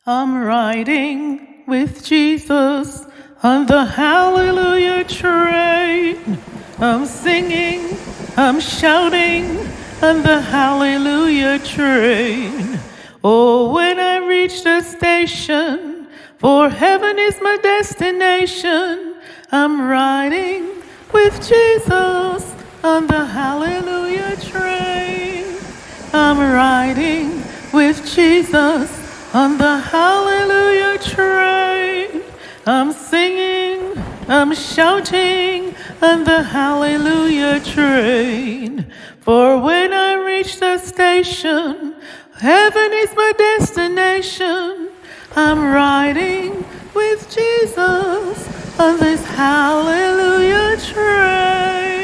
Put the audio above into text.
I'm riding with Jesus on the hallelujah train. I'm singing, I'm shouting on the hallelujah train. Oh, when I reach the station, for heaven is my destination. I'm riding with Jesus on the hallelujah train. I'm riding with Jesus on the hallelujah train. I'm singing, I'm shouting on the hallelujah train. For when I reach the station, heaven is my destination. I'm riding with Jesus on this hallelujah train.